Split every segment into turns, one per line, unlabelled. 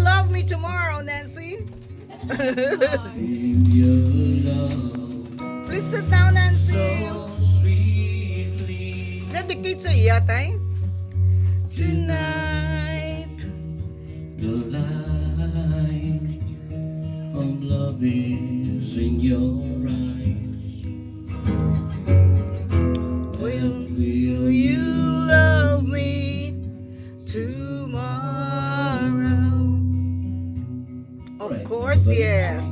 love me tomorrow, Nancy?
In your love
Please sit down, Nancy.
so sweetly
Dedicate sa iya, tay.
tonight. The light of love is in your eyes.
Will you love me tomorrow? Of
Right.
course, yes.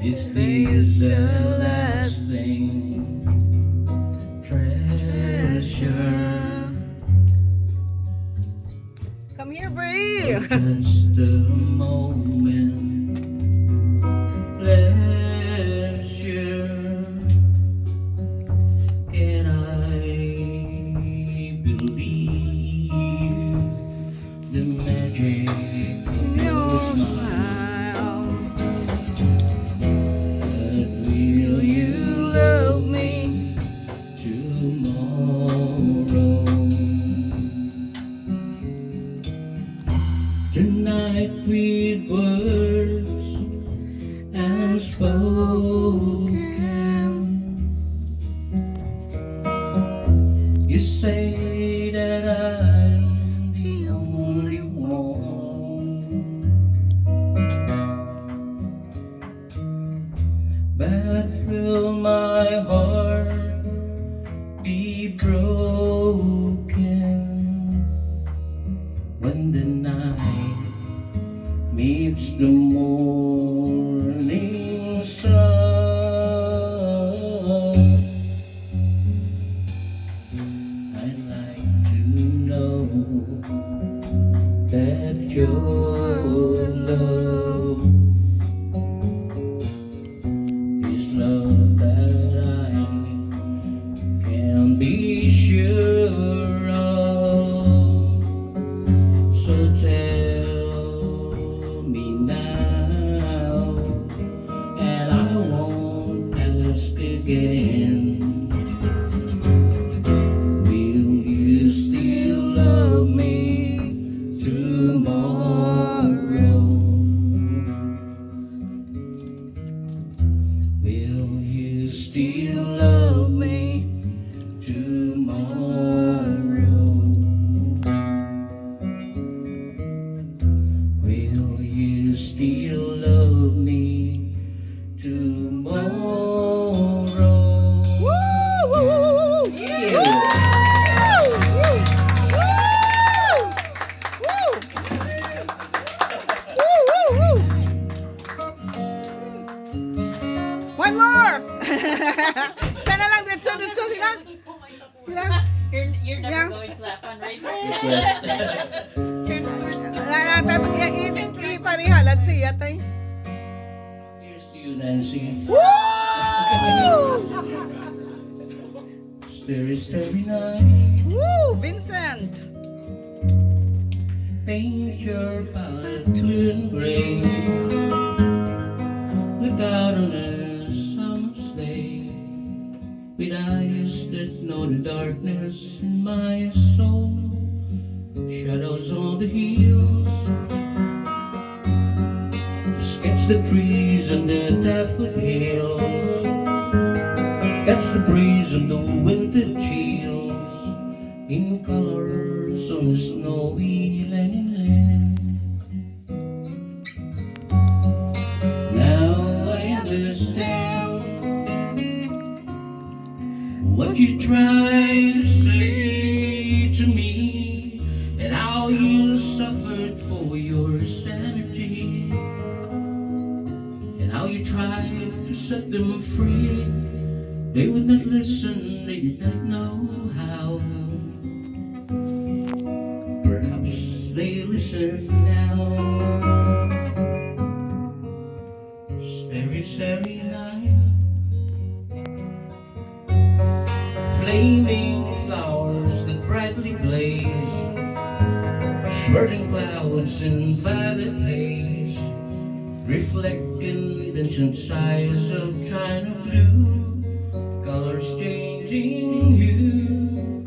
Is this the last thing? Treasure.
Come here, Brie.
Just a moment, pleasure. Can I believe the magic of your
Your
smile?
smile.
But will you love me tomorrow? Tonight with words unspoken, you say that I'm the only one, but will my heart be broken when the night meets the morning sun? I'd like to know that your love is love that I can be sure of. So tell me now, and I won't ask again. Will you still love me tomorrow? Will you still love me tomorrow? Will you still love me tomorrow?
Woo! Woo! Woo! Woo!
Yeah.
Woo! Woo! Woo! Woo! Woo! One more! Sana lang dito sila. Sila.
You're never
Yeah.
going to that fundraiser.
Iparihalag siya tay.
Here's to you, Nancy.
Woo!
Starry, starry night.
Woo! Vincent.
Paint your palette twin gray. Look out on a summer's day with eyes that know the darkness in my soul. Shadows on the hills, sketch the trees and the daffodils, catch the breeze and the winter chills in colors on a snowy land. Now I understand what you tried to say to me, and how you suffered for your sanity, and how you tried to set them free. They would not listen, they did not know how. Perhaps they listen now. Starry, starry night, flaming flowers that brightly blaze, swirling clouds in violet haze, reflecting ancient skies of china blue, colors changing hue.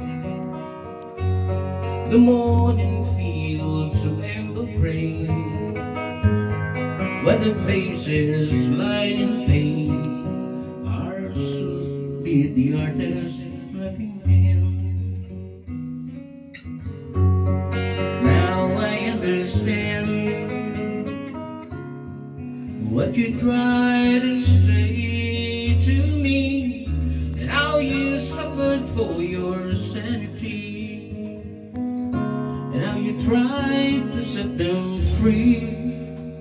The morning fields of amber grain, weathered faces lying in pain, are soothed beneath the artist's loving hand. Now I understand what you try to say to me, and how you suffered for your sanity, and how you tried to set them free.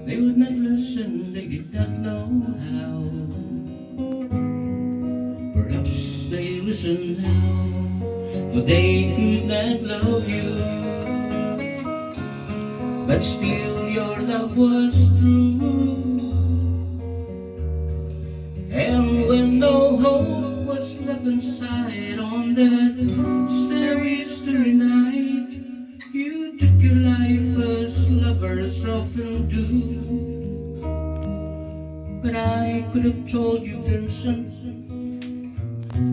They would not listen, they did not know how. Perhaps they listen now, for they could not love you, but still your love was true. And when no hope was left inside on that starry, starry night, you took your life as lovers often do. But I could have told you, Vincent,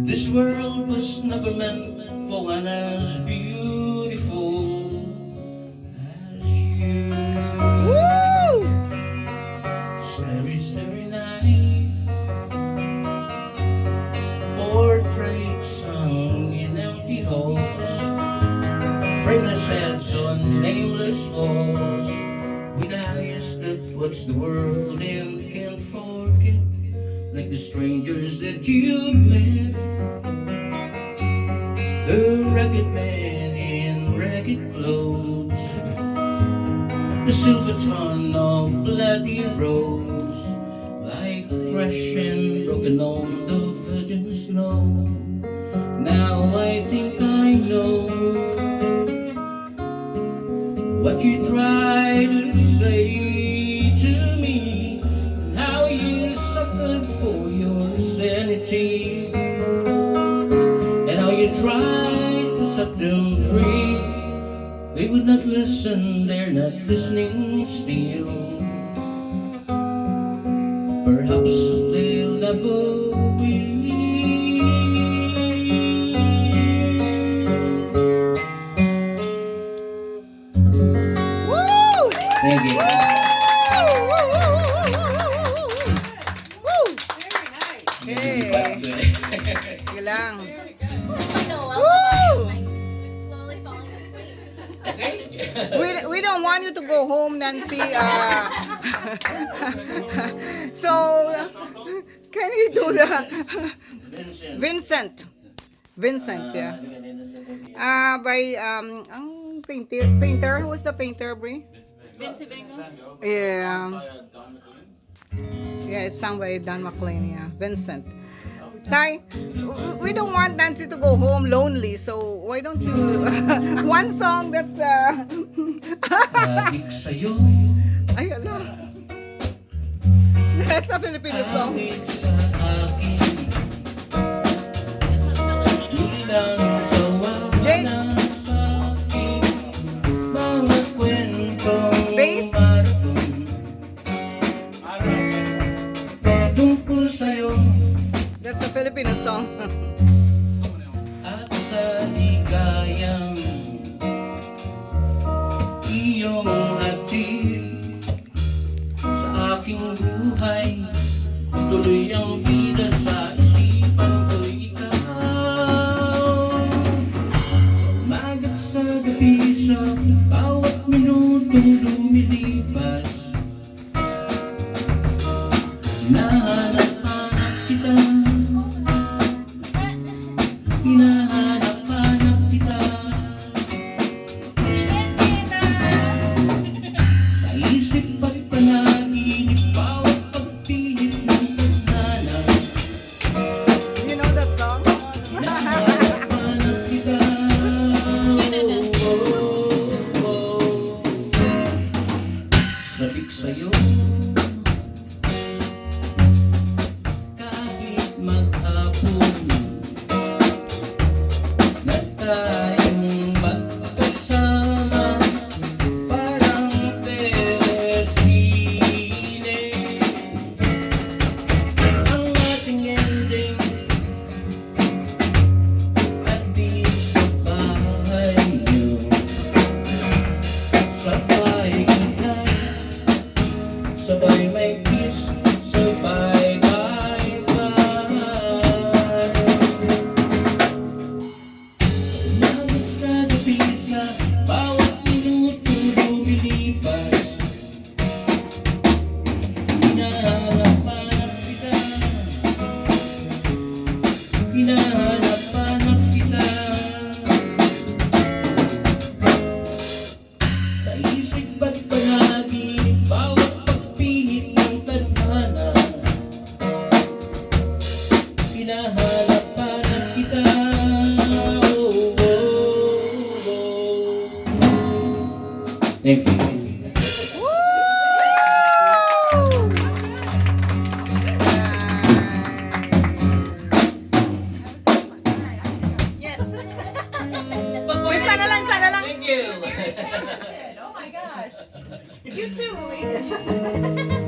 this world was never meant for one as beautiful as you.
Woo!
Starry, starry night, portraits hung in empty halls, frameless heads on nameless walls, with eyes that watch the world and can't forget, like the strangers that you met. The ragged man in ragged clothes, the silver tongue of bloody rose, like crushed and broken on the virgin snow. Now I think I know what you tried to say to me, and how you suffered for your sanity, and how you tried to set them free. They would not listen, they're not listening still. Perhaps they'll never will.
Woo!
Thank you.
Woo!
Very nice.
Okay. Sige lang.
Very good. Like a
Woo!
lullaby, like slowly falling asleep.
Okay.
We don't want you to go home, Nancy. So, can you do the
Vincent.
Vincent, yeah. By ang painter. Who was the painter, Brie?
Vinci Bingo.
Yeah. Yeah, it's sung by Don McLean, yeah. Vincent. Tay, we don't want Nancy to go home lonely, so why don't you one song that's
Adik sa'yo,
ay ala. That's a Filipino song.
awit sa akin, ilang sawa
Jake.
na sa'kin, mga kwentong
Bass.
marathon, tungkol sa'yo
That's a Filipino song.
at sa ligayang iyong hatid sa aking buhay. Tuloy ang vida sa isipan ko'y ikaw. Umagat sa gabi, sa bawat minutong lumilipas, hinahanap-hanap kita, hinahanap-hanap kita. Sa isip at panaginip, bawat pagpilit ng tadhana,
You know that song?
hinahanap-hanap kita. Oh, oh, oh. Thank you.
Yes.
Uy, sana lang, sana lang.
Thank you.
Oh my gosh. You too.